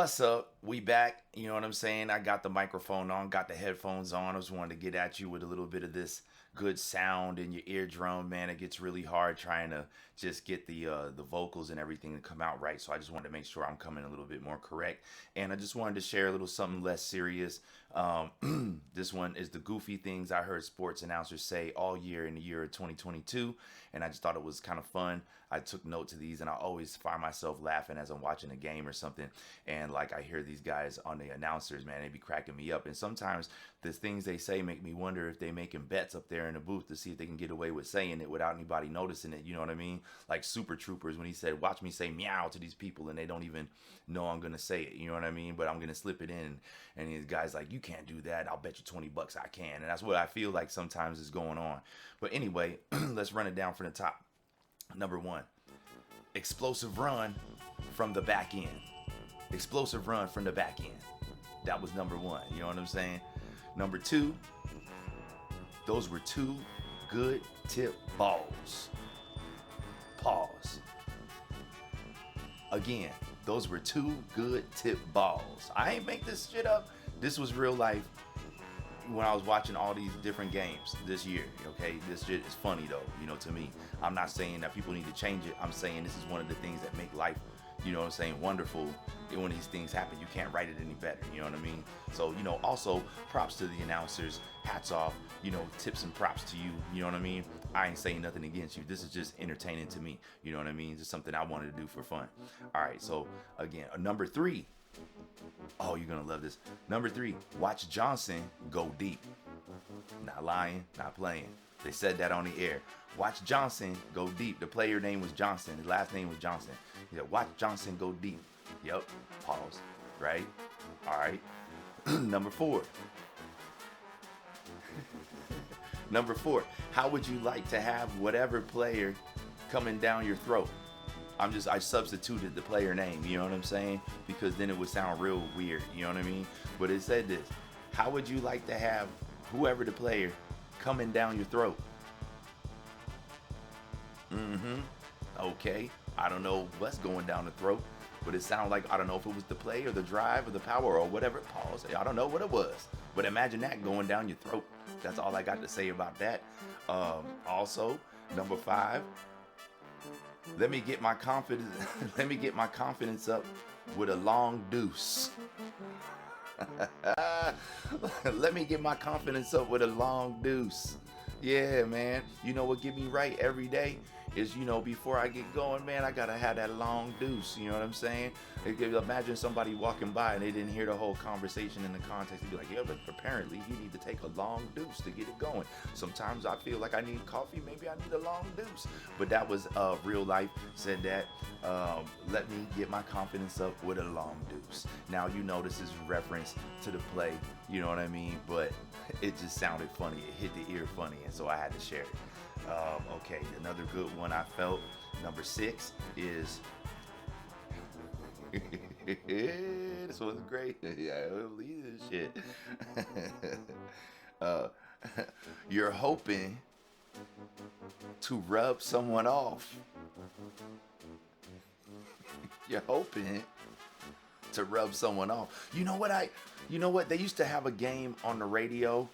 What's up? We back. You know what I'm saying? I got the microphone on, got the headphones on. I just wanted to get at you with a little bit of this good sound in your eardrum, man. It gets really hard trying to just get the vocals and everything to come out right. So I just wanted to make sure I'm coming a little bit more correct. And I just wanted to share a little something less serious. This one is the goofy things I heard sports announcers say all year in the year of 2022. And I just thought it was kind of fun. I took note to these, and I always find myself laughing as I'm watching a game or something. And like I hear these guys on the announcers, man, they be cracking me up. And sometimes the things they say make me wonder if they making bets up there in the booth to see if they can get away with saying it without anybody noticing it. You know what I mean? Like Super Troopers, when he said, "Watch me say meow to these people," and they don't even know I'm gonna say it. You know what I mean? But I'm gonna slip it in. And these guys like, "You can't do that. I'll bet you $20 I can." And that's what I feel like sometimes is going on. But anyway, let's run it down from the top. Number one, explosive run from the back end. Explosive run from the back end. That was number one. You know what I'm saying? Number two, those were two good tip balls. Pause. Again, those were two good tip balls. I ain't make this shit up. This was real life when I was watching all these different games this year. Okay, this shit is funny though, you know, to me. I'm not saying that people need to change it. I'm saying this is one of the things that make life, you know what I'm saying, wonderful. When these things happen, you can't write it any better, you know what I mean? So, you know, also props to the announcers, hats off, you know, tips and props to you, you know what I mean? I ain't saying nothing against you. This is just entertaining to me, you know what I mean? Just something I wanted to do for fun. All right, so again, number three. Oh, you're gonna love this. Number three, watch Johnson go deep. Not lying, not playing. They said that on the air. Watch Johnson go deep. The player name was Johnson. His last name was Johnson. He said, watch Johnson go deep. Yep. Pause. Right? All right. Number four. Number four. How would you like to have whatever player coming down your throat? I substituted the player name, you know what I'm saying? Because then it would sound real weird, you know what I mean? But it said this. How would you like to have whoever the player coming down your throat? Okay. I don't know what's going down the throat, but it sounded like, I don't know if it was the play or the drive or the power or whatever. Pause. I don't know what it was, but imagine that going down your throat. That's all I got to say about that. Also, number five, let me get my confidence. Let me get my confidence up with a long deuce. Let me get my confidence up with a long deuce. Yeah, man. You know what get me right every day is, you know, before I get going, man, I gotta have that long deuce. You know what I'm saying? Imagine somebody walking by and they didn't hear the whole conversation in the context. They'd be like, yeah, but apparently you need to take a long deuce to get it going. Sometimes I feel like I need coffee. Maybe I need a long deuce. But that was real life said that. Let me get my confidence up with a long deuce. Now, you know, this is reference to the play. You know what I mean? But it just sounded funny. It hit the ear funny. And so I had to share it. Okay, another good one I felt. Number six is this was great. Yeah, I believe this shit. You're hoping to rub someone off. You're hoping to rub someone off. You know what? They used to have a game on the radio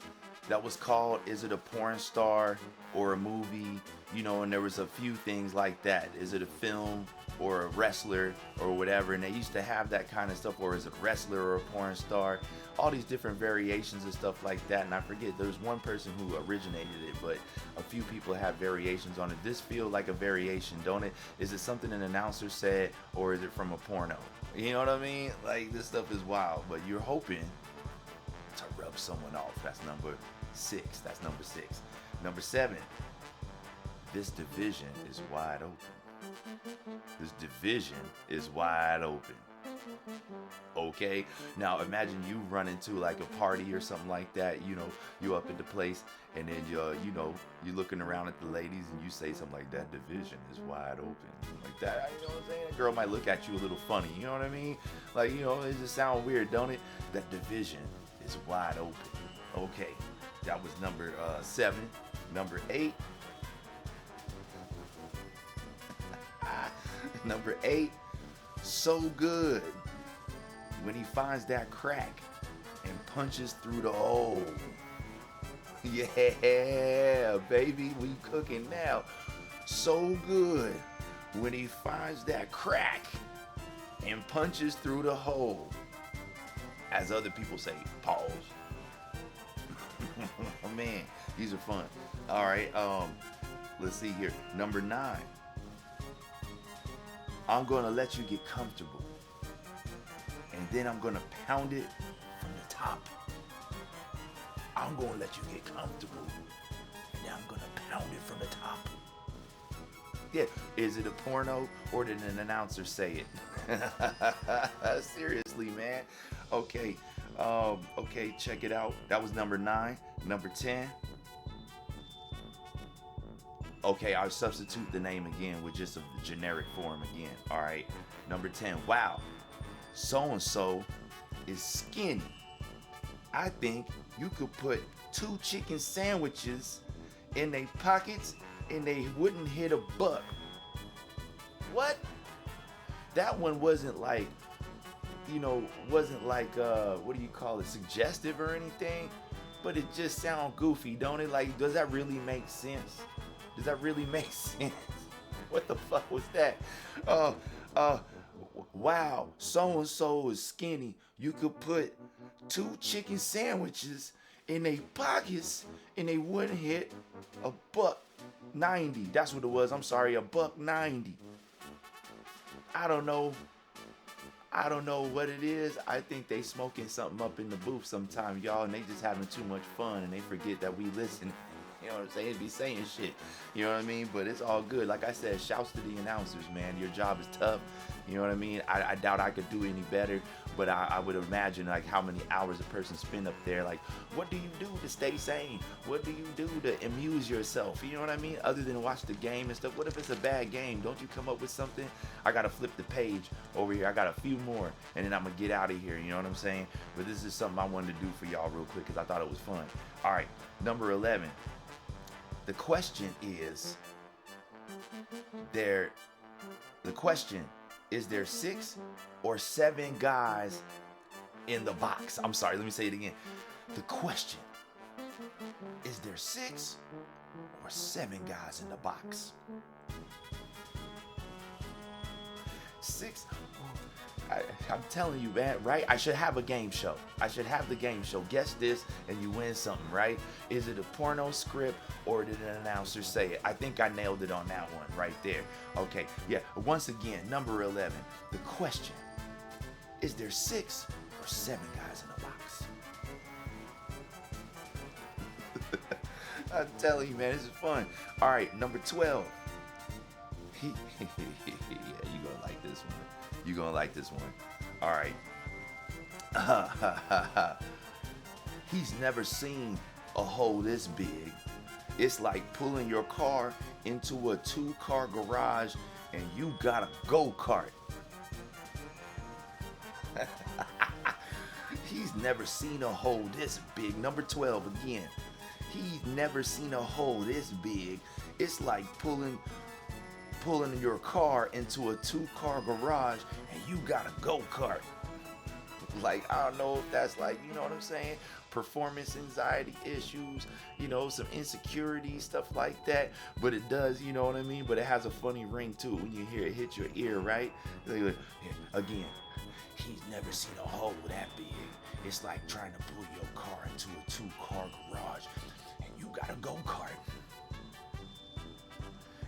that was called, is it a porn star or a movie? You know, and there was a few things like that. Is it a film or a wrestler or whatever? And they used to have that kind of stuff. Or is it a wrestler or a porn star? All these different variations and stuff like that. And I forget, there's one person who originated it, but a few people have variations on it. This feels like a variation, don't it? Is it something an announcer said, or is it from a porno? You know what I mean? Like, this stuff is wild, but you're hoping to rub someone off. That's number six. Number seven, this division is wide open. This division is wide open. Okay, now imagine you run into like a party or something like that. You know, you up at the place, and then you're looking around at the ladies, and you say something like, that division is wide open, like that. You know what I'm saying? That girl might look at you a little funny. You know what I mean? Like, you know, it just sounds weird, don't it? That division is wide open. Okay, that was number 7. Number 8. Number 8. So good. when he finds that crack and punches through the hole. Yeah, baby, we cooking now. So good when he finds that crack and punches through the hole. As other people say, pause. Oh man, these are fun. All right, let's see here. Number 9. I'm gonna let you get comfortable, and then I'm gonna pound it from the top. I'm gonna let you get comfortable, and then I'm gonna pound it from the top. Yeah, is it a porno or did an announcer say it? Seriously, man. Okay, okay, check it out. That was number 9. Number 10. Okay, I'll substitute the name again with just a generic form again. All right, number 10. Wow, so-and-so is skinny. I think you could put 2 chicken sandwiches in their pockets and they wouldn't hit a buck. What? That one wasn't like, what do you call it, suggestive or anything, but it just sounds goofy, don't it? Like, does that really make sense? Does that really make sense? What the fuck was that? Wow, so-and-so is skinny. You could put 2 chicken sandwiches in their pockets and they wouldn't hit $1.90. That's what it was. I'm sorry, $1.90. I don't know what it is. I think they smoking something up in the booth sometime, y'all, and they just having too much fun and they forget that we listen. You know what I'm saying? Be saying shit. You know what I mean? But it's all good. Like I said, shouts to the announcers, man. Your job is tough. You know what I mean? I doubt I could do any better, but I would imagine like how many hours a person spend up there. Like, what do you do to stay sane? What do you do to amuse yourself? You know what I mean? Other than watch the game and stuff. What if it's a bad game? Don't you come up with something? I got to flip the page over here. I got a few more, and then I'm going to get out of here. You know what I'm saying? But this is something I wanted to do for y'all real quick because I thought it was fun. All right, number 11. The question is, is there 6 or 7 guys in the box? I'm sorry, let me say it again. The question, is there 6 or 7 guys in the box? 6. I'm telling you, man, right? I should have a game show. I should have the game show. Guess this and you win something, right? Is it a porno script or did an announcer say it? I think I nailed it on that one right there. Okay, yeah. Once again, number 11. The question, is there 6 or 7 guys in the box? I'm telling you, man, this is fun. All right, number 12. Yeah, you gonna like this one. You're gonna like this one. All right. He's never seen a hole this big. It's like pulling your car into a 2-car garage and you got a go-kart. He's never seen a hole this big. Number 12 again. He's never seen a hole this big. It's like pulling your car into a 2-car garage and you got a go-kart. Like, I don't know if that's like, you know what I'm saying, performance anxiety issues, some insecurity, stuff like that, but it does, you know what I mean, but it has a funny ring too when you hear it hit your ear, right? Like, again, he's never seen a hole that big. It's like trying to pull your car into a 2-car garage and you got a go-kart.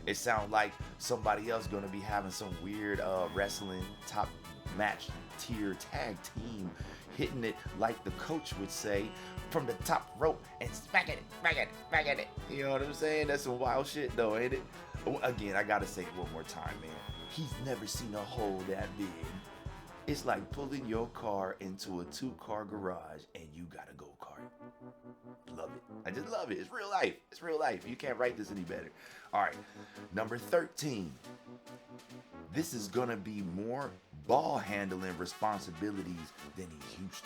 It sounds like somebody else gonna be having some weird wrestling top match tier tag team, hitting it like the coach would say from the top rope and smacking it. You know what I'm saying? That's some wild shit though, ain't it? Again, I gotta say it one more time, man. He's never seen a hole that big. It's like pulling your car into a 2-car garage and you got a go-kart. Love it. I just love it. It's real life. It's real life. You can't write this any better. All right. Number 13. This is going to be more ball handling responsibilities than he's used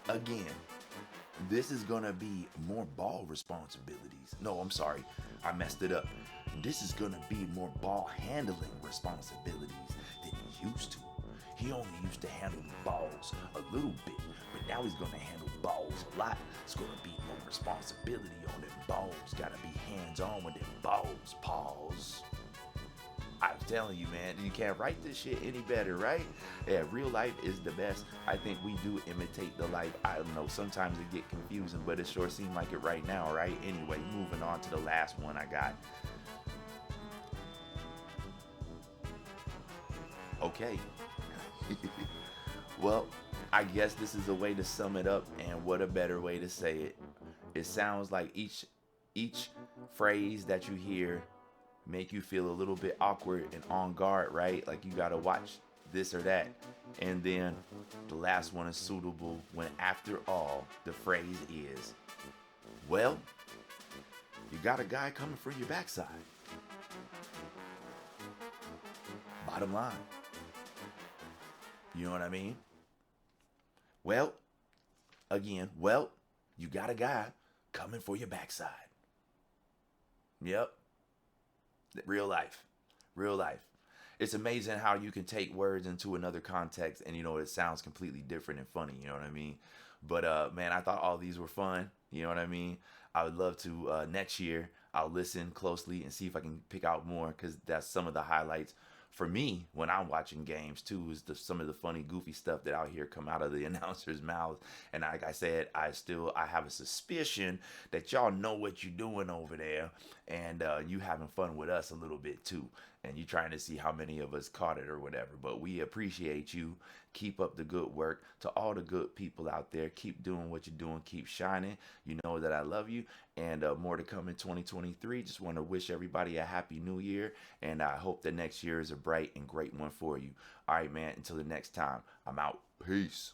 to. Again, this is going to be more ball responsibilities. No, I'm sorry. I messed it up. this is gonna be more ball handling responsibilities than he used to. He only used to handle the balls a little bit, but now he's gonna handle balls a lot. It's gonna be more responsibility on them balls. Gotta be hands-on with them balls. Pause. I'm telling you, man, you can't write this shit any better, right? Yeah, real life is the best. I think we do imitate the life. I don't know, sometimes it get confusing, but it sure seems like it right now, right? Anyway, moving on to the last one I got. Okay. Well, I guess this is a way to sum it up, and what a better way to say it. It sounds like each phrase that you hear make you feel a little bit awkward and on guard, right? Like you gotta watch this or that. And then the last one is suitable when after all the phrase is, well, you got a guy coming for your backside. Bottom line. You know what I mean? Well, again, well, you got a guy coming for your backside. Yep. Real life. Real life. It's amazing how you can take words into another context and, it sounds completely different and funny. You know what I mean? But, man, I thought all these were fun. You know what I mean? I would love to, next year, I'll listen closely and see if I can pick out more, because that's some of the highlights for me when I'm watching games too, is some of the funny, goofy stuff that I'll hear come out of the announcer's mouth. And like I said, I have a suspicion that y'all know what you're doing over there, and you having fun with us a little bit too. And you trying to see how many of us caught it or whatever. But we appreciate you. Keep up the good work. To all the good people out there, keep doing what you're doing. Keep shining. You know that I love you. And more to come in 2023. Just want to wish everybody a happy new year. And I hope the next year is a bright and great one for you. All right, man. Until the next time, I'm out. Peace.